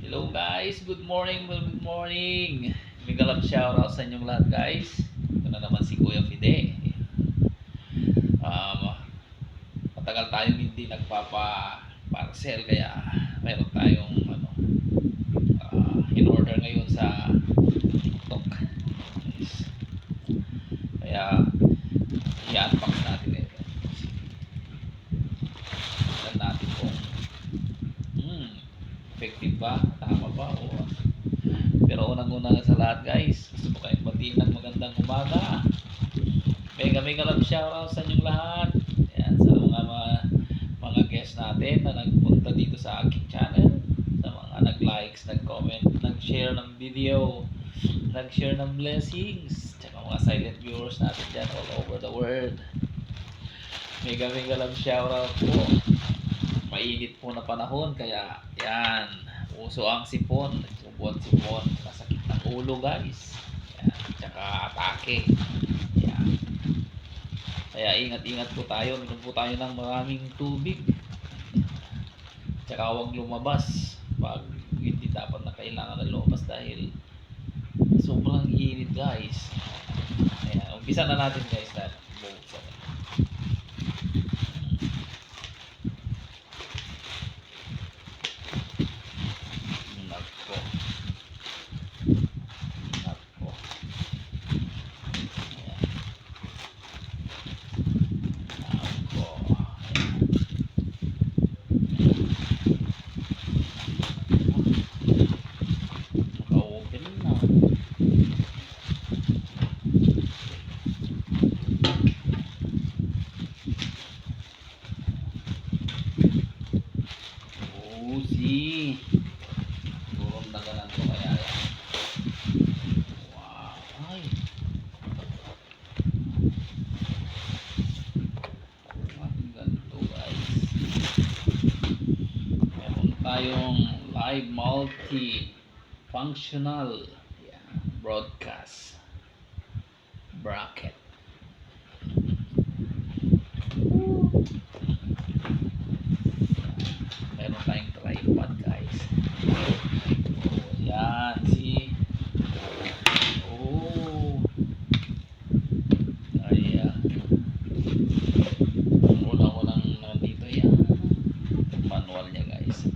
Hello guys, good morning, good morning. Migalap shoutout sa inyong lahat guys. Ito na naman si Kuya Fide. Um, Matagal tayong hindi nagpapa-parcel kaya meron tayong in order ngayon sa TikTok. Yes. Kaya i-unbox natin ito. Tignan natin kung effective ba, tama ba o. Pero unang-una sa lahat guys, gusto ko kayong batiin ng magandang umaga. Mega love shoutout sa inyong lahat. Ayan, sa mga guests natin na nagpunta dito sa aking channel, sa mga nag-likes, nag-comment, nag-share ng video, nag-share ng blessings, tsaka mga silent viewers natin dyan all over the world. Mega love shoutout po. Mainit po na panahon kaya yan, uso ang sipon, sipon, masakit ng ulo guys. Yan, tsaka atake. Yan. Kaya ingat-ingat po tayo, minom po tayo ng maraming tubig. Tsaka huwag lumabas pag hindi dapat na kailangan na lumabas dahil sobrang init guys. Ayan, umpisa na natin guys na buksan. Uzi turun na ganun to kaya yan. Wow, ay ganito guys, meron tayong live multi functional broadcast bracket. Meron tayong tripod guys. Yan, see? Oh. Ayan. Unang nandito yan. Manual niya guys.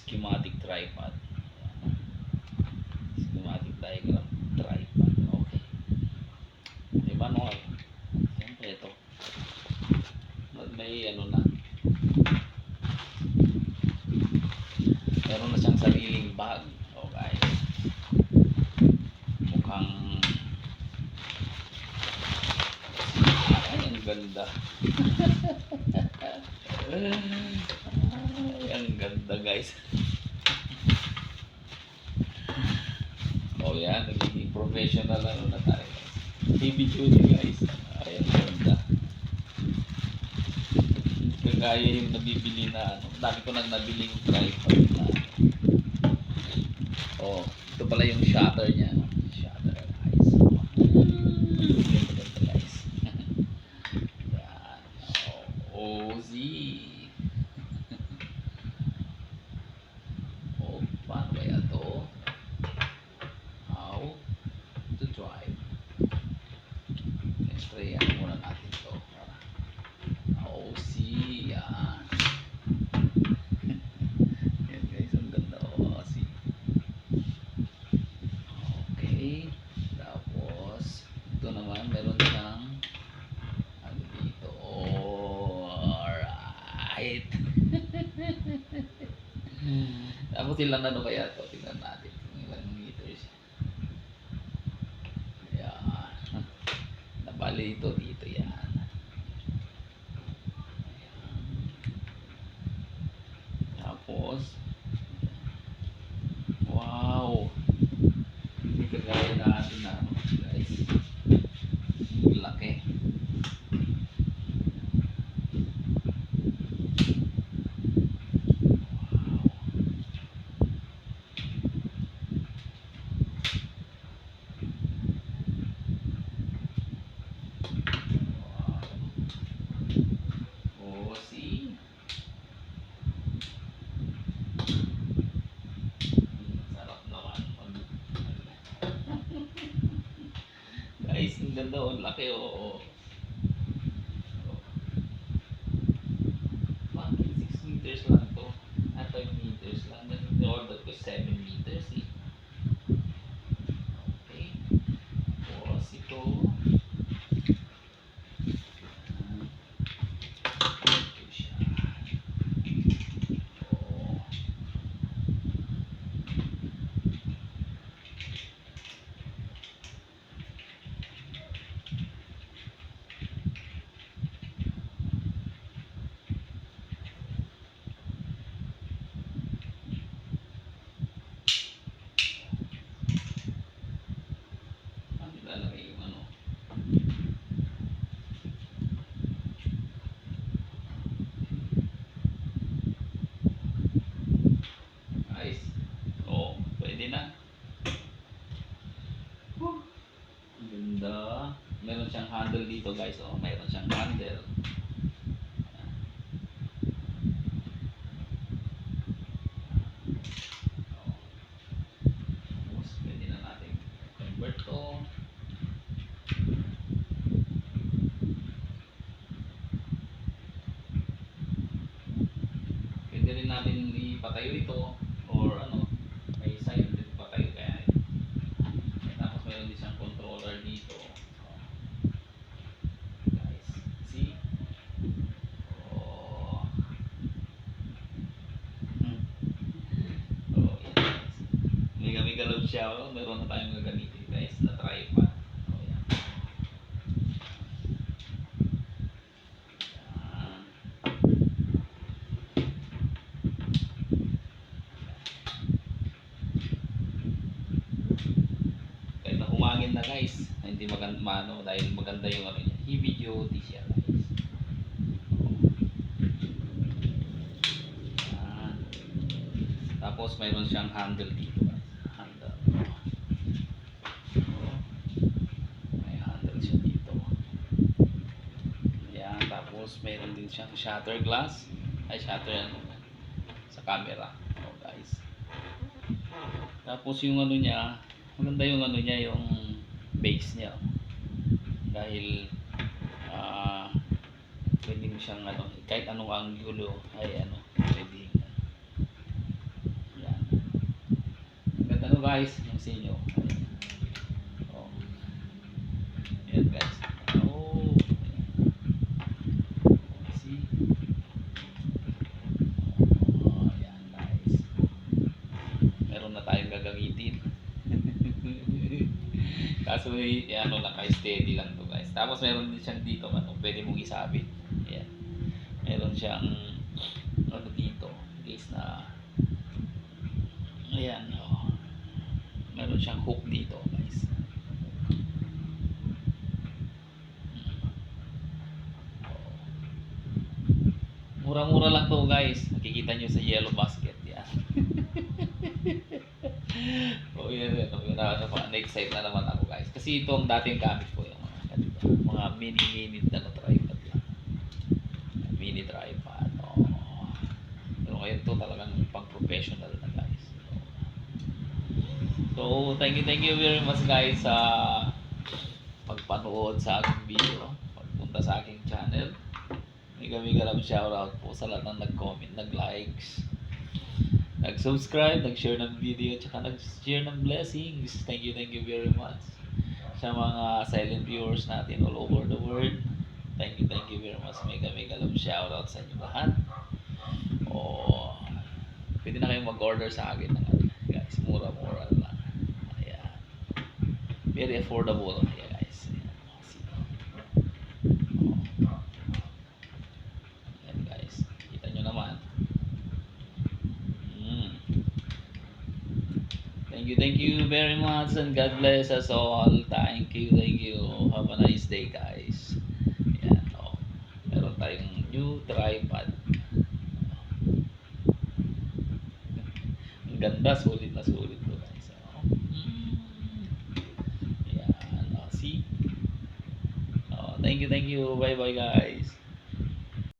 Schematic tripod. Schematic diagram tripod. Okay. May manual. Siyempre ito. May ano na. Meron na siyang sariling bag. Okay. Mukhang ay, ang ganda. Ay, ang ganda guys. Oh yan, nagiging professional ano na tayo. Heavy duty guys. Ay, ang ganda. Kagaya yung nabibili na ano. Dami ko nang nabiling tripod na. Oh, ito pala yung shutter niya. Shutter guys. Ganda guys. Yan. Oh, OZ. Oh, paano kaya to? How to drive. Try muna natin to. OZ. Yan. Yan guys, ang ganda. OZ. Okay. Tapos, ito naman, meron siyang ano dito. Alright. Tapos ilang ano kaya to? Tingnan natin kung ilang meters. Ayan. Nabali ito dito yan. Ayan. Tapos, wow. Hindi kagaya natin na ano guys. Laki. Ganda oh, laki oh. Bakit 6 meters lang to? At 5 meters lang. Order ko 7 meters eh. Okay. Tapos ito. Ito siya. Oh. Ano ilalagay yung ano? Ayos. Oo, pwede na. Ang ganda. Meron siyang handle dito guys. Oh, meron siyang handle. Tapos pwede na natin convert to. Pwede rin natin ipatayo ito or ano, may side din patayo kaya. Tapos meron din siyang controller dito. Oh, guys, see? Oh. Hmm. Oh, yan guys. Mega love siya. Oh. Meron na tayong gagamitin guys na tripod. Oh, yan. Yan. Kahit na humangin na guys, hindi maganda mano dahil maganda yung ano niya. Heavy duty siya guys. Yan. Tapos mayroon siyang handle dito guys. Handle. May handle siya dito. Yan. Tapos mayroon din siyang shutter glass. Ay shutter ano sa camera. Oh guys. Tapos yung ano niya, maganda yung ano niya, yung base niya. Dahil pwede mo siyang ano, kahit anong angulo ay ano, pwede. Yan. Ganda no guys, yung sa inyo. Oh. Yan guys. Oh. See? Oh, yan guys. Meron na tayong gagamitin. Kaso ano lang, steady lang to guys. Tapos meron din siyang dito, ano, pwede mong isabit. Ayan. Meron siyang ano dito, guys na ayan, oh. Meron siyang hook dito guys. Mura-mura lang to guys. Nakikita nyo sa yellow basket yan. Oh, yan. Na-excite na naman ako guys. Kasi ito ang dating gamit ko yung mga ganito. Mga mini na tripod lang. Mini tripod. Oh. Pero ngayon to talagang pang professional na guys. So, thank you very much guys sa pagpanood sa aking video. Pagpunta sa aking channel. Mega love shoutout po sa lahat ng nag-comment, nag-likes, nag-subscribe, nag-share ng video, tsaka nag-share ng blessings. Thank you very much. Sa mga silent viewers natin all over the world. Thank you very much. Mega love shoutout sa inyo lahat. Oh, pwede na kayong mag-order sa akin ng ano, guys. Mura-mura lang. Ayan. Very affordable. Ayan guys. Ayan. Ayan guys. Kita nyo naman. Thank you very much and God bless us all. Thank you. Have a nice day guys. Ayan, oh. Meron tayong new tripod. Ang ganda, sulit na sulit to guys. Oh. Ayan, oh, see? Oh, thank you. Bye guys.